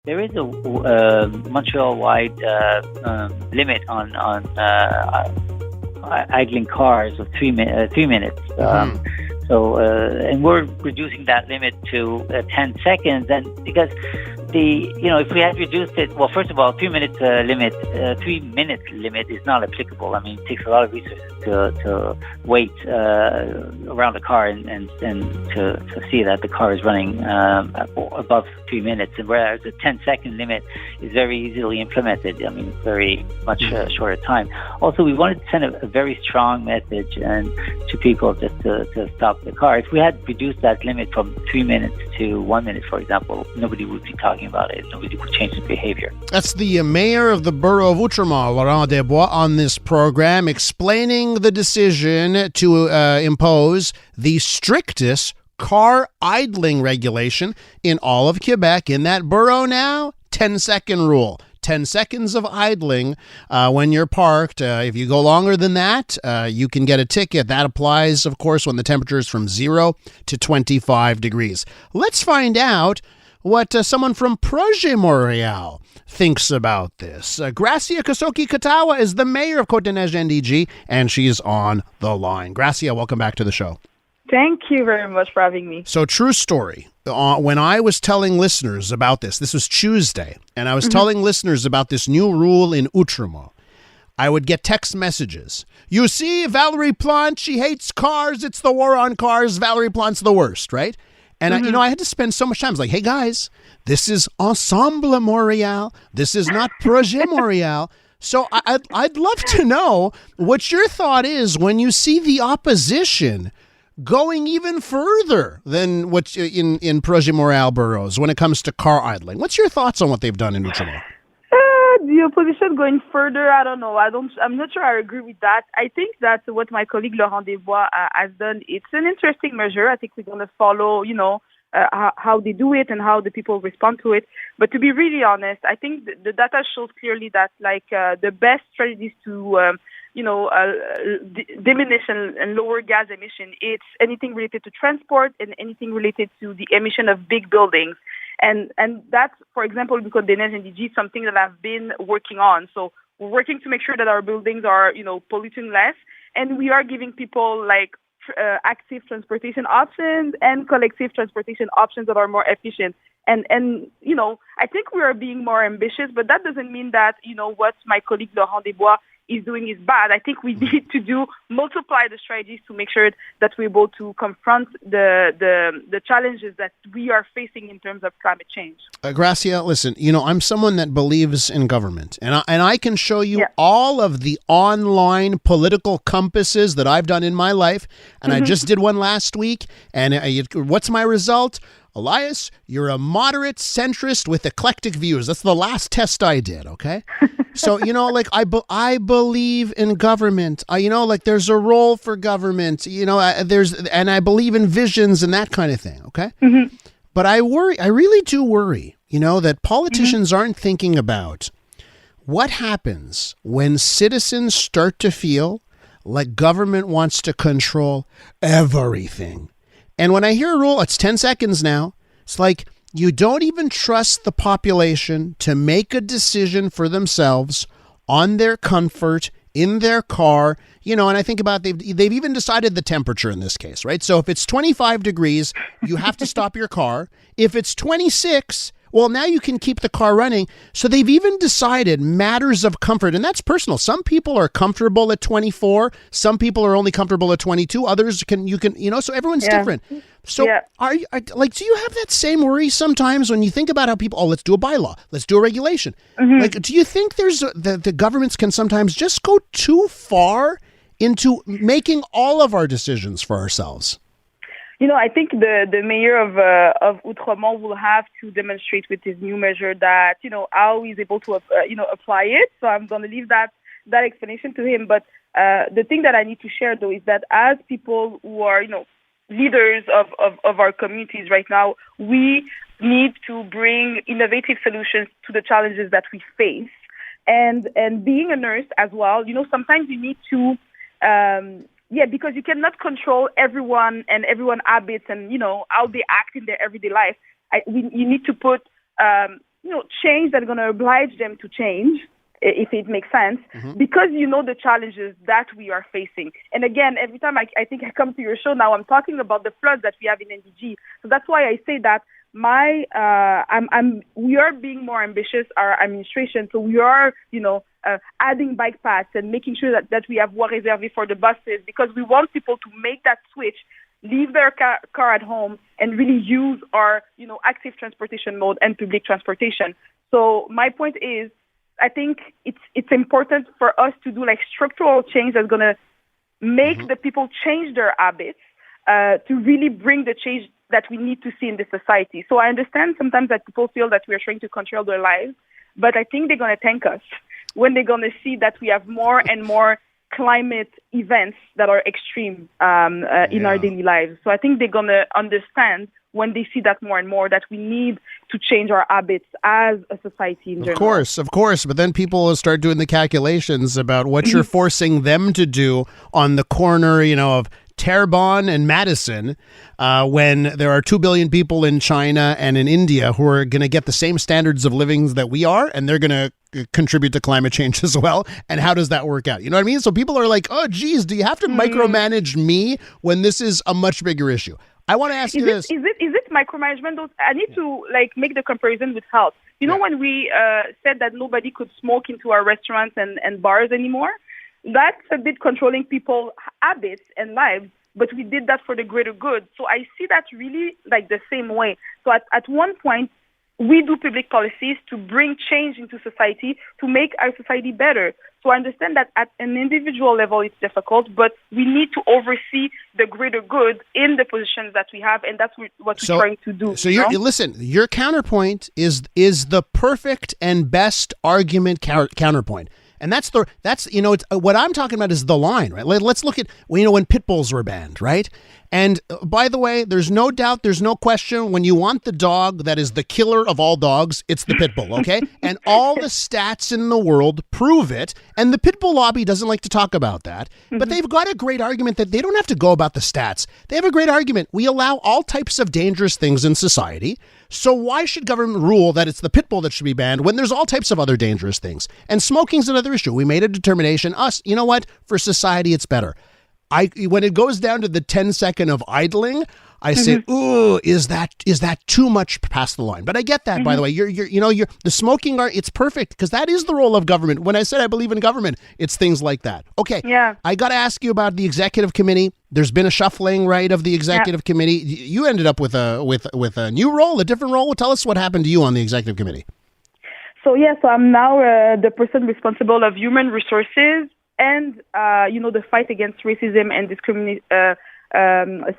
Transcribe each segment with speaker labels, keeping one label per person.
Speaker 1: There is a Montreal-wide limit on idling cars of 3 minutes. And we're reducing that limit to 10 seconds. And because if we had reduced it, well, first of all, 3 minute limit is not applicable. I mean, it takes a lot of resources to wait around the car and to see that the car is running above 3 minutes. And whereas the 10-second limit is very easily implemented. I mean, it's very much shorter time. Also, we wanted to send a very strong message to people just to stop the car. If we had reduced that limit from 3 minutes to 1 minute, for example, nobody would be talking about it. Nobody would change their behavior.
Speaker 2: That's the mayor of the borough of Outremont, Laurent Desbois, on this program, explaining the decision to impose the strictest car idling regulation in all of Quebec. In that borough now, 10-second rule. 10 seconds of idling when you're parked. If you go longer than that, you can get a ticket. That applies, of course, when the temperature is from 0 to 25 degrees. Let's find out what someone from Projet Montreal thinks about this. Gracia Kasoki Katahwa is the mayor of CDN-NDG, and she's on the line. Gracia, welcome back to the show.
Speaker 3: Thank you very much for having me.
Speaker 2: So, true story. When I was telling listeners about this was Tuesday, and I was telling listeners about this new rule in Outremont, I would get text messages. You see, Valerie Plante, she hates cars. It's the war on cars. Valerie Plante's the worst, right? And I had to spend so much time. I was like, hey, guys, this is Ensemble Montreal. This is not Projet Montreal. So I'd love to know what your thought is when you see the opposition going even further than what's in Projet Montreal boroughs when it comes to car idling. What's your thoughts on what they've done in Outremont?
Speaker 3: The opposition going further, I don't know. I'm not sure I agree with that. I think that what my colleague Laurent Desbois has done, it's an interesting measure. I think we're going to follow, how they do it and how the people respond to it. But to be really honest, I think the data shows clearly that the best strategies to diminish and lower gas emission, it's anything related to transport and anything related to the emission of big buildings. And that's, for example, because CDN-NDG is something that I've been working on. So we're working to make sure that our buildings are, polluting less. And we are giving people active transportation options and collective transportation options that are more efficient. And I think we are being more ambitious, but that doesn't mean that, what my colleague Laurent Desbois is doing is bad. I think we need to multiply the strategies to make sure that we're able to confront the challenges that we are facing in terms of climate change.
Speaker 2: Gracia, listen, I'm someone that believes in government, and I can show you all of the online political compasses that I've done in my life, and I just did one last week, and what's my result? Elias, you're a moderate centrist with eclectic views. That's the last test I did, okay? So, I believe in government. There's a role for government, and I believe in visions and that kind of thing, okay? But I really do worry, that politicians aren't thinking about what happens when citizens start to feel like government wants to control everything. And when I hear a rule, it's 10 seconds now. It's like you don't even trust the population to make a decision for themselves on their comfort in their car. And I think about they've even decided the temperature in this case, right? So if it's 25 degrees, you have to stop your car. If it's 26, well, now you can keep the car running. So they've even decided matters of comfort, and that's personal. Some people are comfortable at 24. Some people are only comfortable at 22. Others so everyone's different. So do you have that same worry sometimes when you think about how people, let's do a bylaw, let's do a regulation. Do you think the governments can sometimes just go too far into making all of our decisions for ourselves?
Speaker 3: I think the mayor of Outremont will have to demonstrate with his new measure that, how he's able to, apply it. So I'm going to leave that explanation to him. But the thing that I need to share, though, is that as people who are, leaders of our communities right now, we need to bring innovative solutions to the challenges that we face. And being a nurse as well, sometimes you need to... because you cannot control everyone and everyone's habits and, how they act in their everyday life. You need to put change that's going to oblige them to change, if it makes sense, because the challenges that we are facing. And again, every time I think I come to your show now, I'm talking about the floods that we have in NDG. So that's why I say that we are being more ambitious, our administration. So we are, adding bike paths and making sure that we have voies réservées for the buses, because we want people to make that switch, leave their car at home, and really use our, active transportation mode and public transportation. So my point is, I think it's important for us to do structural change that's going to make the people change their habits to really bring the change that we need to see in the society. So I understand sometimes that people feel that we are trying to control their lives, but I think they're going to thank us when they're going to see that we have more and more climate events that are extreme in our daily lives. So I think they're going to understand when they see that more and more, that we need to change our habits as a society in general.
Speaker 2: Of course. But then people will start doing the calculations about what you're forcing them to do on the corner, of Terrebonne and Madison, when there are 2 billion people in China and in India who are going to get the same standards of living that we are, and they're going to contribute to climate change as well. And how does that work out? You know what I mean? So people are like, oh, geez, do you have to micromanage me when this is a much bigger issue? I want to ask you this.
Speaker 3: Is it micromanagement? I need to make the comparison with health. When we said that nobody could smoke into our restaurants and bars anymore, that's a bit controlling people's habits and lives, but we did that for the greater good. So I see that really the same way. So at one point, we do public policies to bring change into society, to make our society better. So I understand that at an individual level it's difficult, but we need to oversee the greater good in the positions that we have, and that's what we're trying to do.
Speaker 2: So listen, your counterpoint is the perfect and best argument counterpoint. And that's what I'm talking about is the line, right? Let's look at, when pit bulls were banned, right? And by the way, there's no doubt, there's no question, when you want the dog that is the killer of all dogs, it's the pit bull, okay? And all the stats in the world prove it. And the pit bull lobby doesn't like to talk about that. But they've got a great argument that they don't have to go about the stats. They have a great argument. We allow all types of dangerous things in society. So why should government rule that it's the pit bull that should be banned when there's all types of other dangerous things? And smoking's another issue. We made a determination. You know what? For society, it's better. When it goes down to the 10-second of idling, I say, ooh, is that too much past the line? But I get that, by the way. You're the smoking it's perfect, because that is the role of government. When I said I believe in government, it's things like that. Okay. Yeah. I got to ask you about the executive committee. There's been a shuffling, right, of the executive committee. You ended up with a new role, a different role. Tell us what happened to you on the executive committee. So
Speaker 3: I'm now the person responsible of human resources and the fight against racism and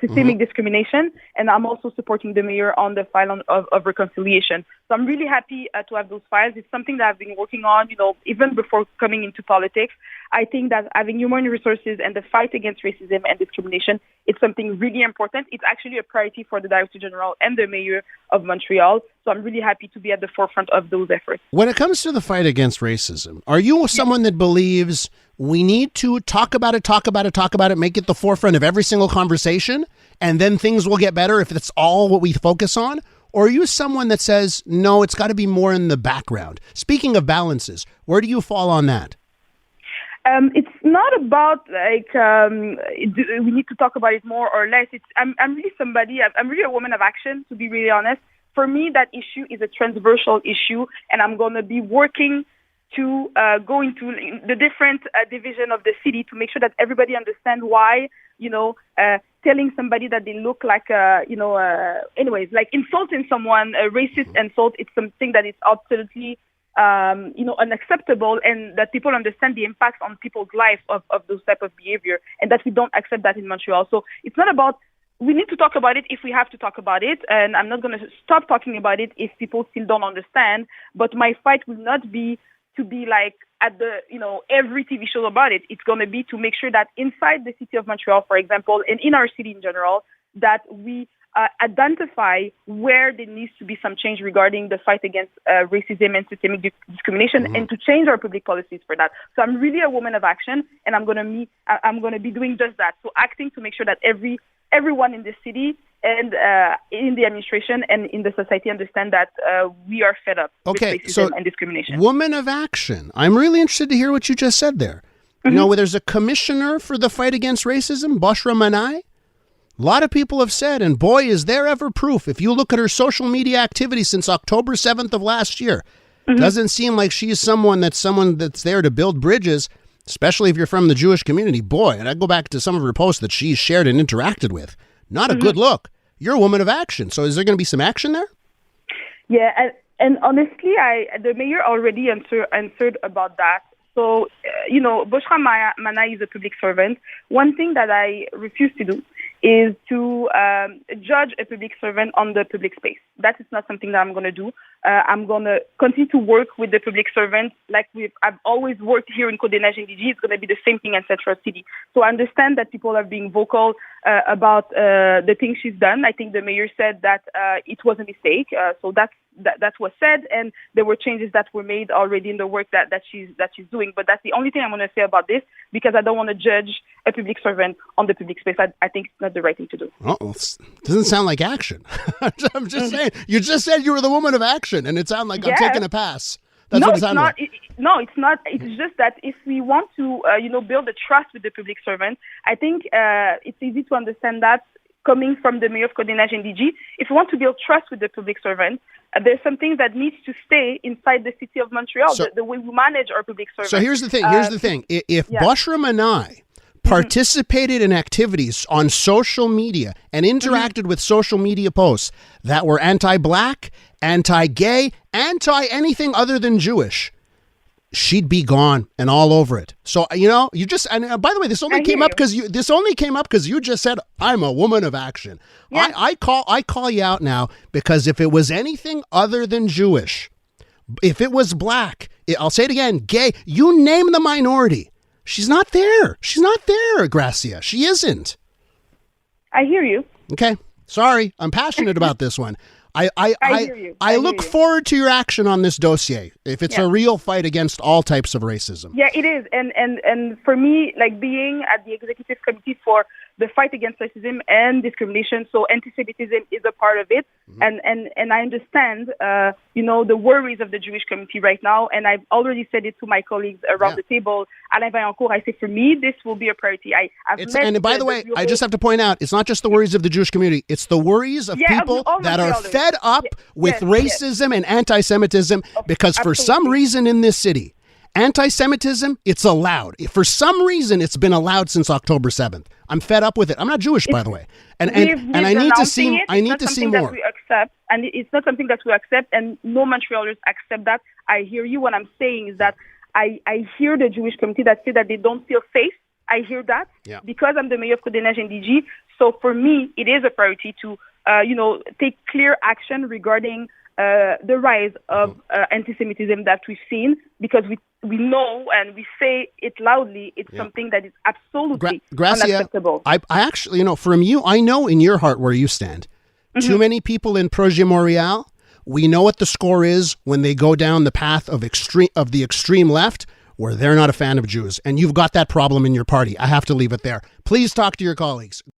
Speaker 3: systemic discrimination, and I'm also supporting the mayor on the file of reconciliation. So I'm really happy to have those files. It's something that I've been working on, even before coming into politics. I think that having human resources and the fight against racism and discrimination, it's something really important. It's actually a priority for the Director General and the Mayor of Montreal. So I'm really happy to be at the forefront of those efforts.
Speaker 2: When it comes to the fight against racism, are you someone that believes we need to talk about it, make it the forefront of every single conversation, and then things will get better if that's all what we focus on? Or are you someone that says, no, it's got to be more in the background? Speaking of balances, where do you fall on that?
Speaker 3: It's not about we need to talk about it more or less. I'm really a woman of action, to be really honest. For me, that issue is a transversal issue, and I'm going to be working to go into the different division of the city to make sure that everybody understands why, telling somebody that they look like, insulting someone, a racist insult, it's something that is absolutely unacceptable, and that people understand the impact on people's lives of those type of behavior, and that we don't accept that in Montreal. So it's not about, we need to talk about it if we have to talk about it, and I'm not going to stop talking about it if people still don't understand, but my fight will not be to be at the, every TV show about it. It's going to be to make sure that inside the city of Montreal, for example, and in our city in general, that we identify where there needs to be some change regarding the fight against racism and systemic discrimination, and to change our public policies for that. So I'm really a woman of action, and I'm going to be doing just that. So acting to make sure that everyone in the city and in the administration and in the society understand that we are fed up with racism and discrimination.
Speaker 2: Woman of action. I'm really interested to hear what you just said there. You know, there's a commissioner for the fight against racism, Outremont. A lot of people have said, and boy, is there ever proof. If you look at her social media activity since October 7th of last year, doesn't seem like she's someone that's there to build bridges, especially if you're from the Jewish community. Boy, and I go back to some of her posts that she's shared and interacted with. Not a good look. You're a woman of action. So is there going to be some action there?
Speaker 3: Yeah, and honestly, the mayor already answered about that. So, you know, Outremont is a public servant. One thing that I refuse to do is to judge a public servant on the public space. That is not something that I'm going to do. I'm going to continue to work with the public servants like I've always worked here in CDN-NDG. It's going to be the same thing in Central City. So I understand that people are being vocal about the things she's done. I think the mayor said that it was a mistake. So that was said, and there were changes that were made already in the work that she's doing. But that's the only thing I'm going to say about this, because I don't want to judge a public servant on the public space. I think it's not the right thing to do.
Speaker 2: Oh, doesn't sound like action. I'm just saying. You just said you were the woman of action, and it sounded like I'm taking a pass. That's what it sounded like.
Speaker 3: No, it's not. It's just that if we want to, build a trust with the public servant, I think it's easy to understand that coming from the mayor of CDN-NDG. If we want to build trust with the public servant, there's some things that needs to stay inside the city of Montreal, the way we manage our public servants.
Speaker 2: So here's the thing. If Outremont participated in activities on social media and interacted with social media posts that were anti-black, anti-gay, anti-anything other than Jewish, she'd be gone and all over it. So, you just, and by the way, this only came up because you just said, I'm a woman of action. Yeah. I call you out now, because if it was anything other than Jewish, if it was black, I'll say it again, gay, you name the minority. She's not there. She's not there, Gracia. She isn't.
Speaker 3: I hear you.
Speaker 2: Okay. Sorry. I'm passionate about this one. I look forward to your action on this dossier, if it's a real fight against all types of racism. Yeah, it is.
Speaker 3: And for me, like being at the executive committee for the fight against racism and discrimination, so anti-Semitism is a part of it. And I understand, the worries of the Jewish community right now. And I've already said it to my colleagues around the table. Alain Vaillancourt, I say, for me, this will be a priority.
Speaker 2: And by the way, I just have to point out, it's not just the worries of the Jewish community. It's the worries of people that are fed up with racism and anti-Semitism, because for some reason in this city, anti-Semitism, it's allowed. For some reason, it's been allowed since October 7th. I'm fed up with it. I'm not Jewish, by the way. And I need to see more.
Speaker 3: We accept, and it's not something that we accept, and no Montrealers accept that. I hear you. What I'm saying is that I hear the Jewish community that say that they don't feel safe. I hear that because I'm the mayor of CDN-NDG. So for me, it is a priority to, take clear action regarding the rise of anti-Semitism that we've seen, because we know and we say it loudly. It's something that is absolutely unacceptable.
Speaker 2: I actually, from you, I know in your heart where you stand. Too many people in Projet Montreal. We know what the score is when they go down the path of the extreme left, where they're not a fan of Jews. And you've got that problem in your party. I have to leave it there. Please talk to your colleagues.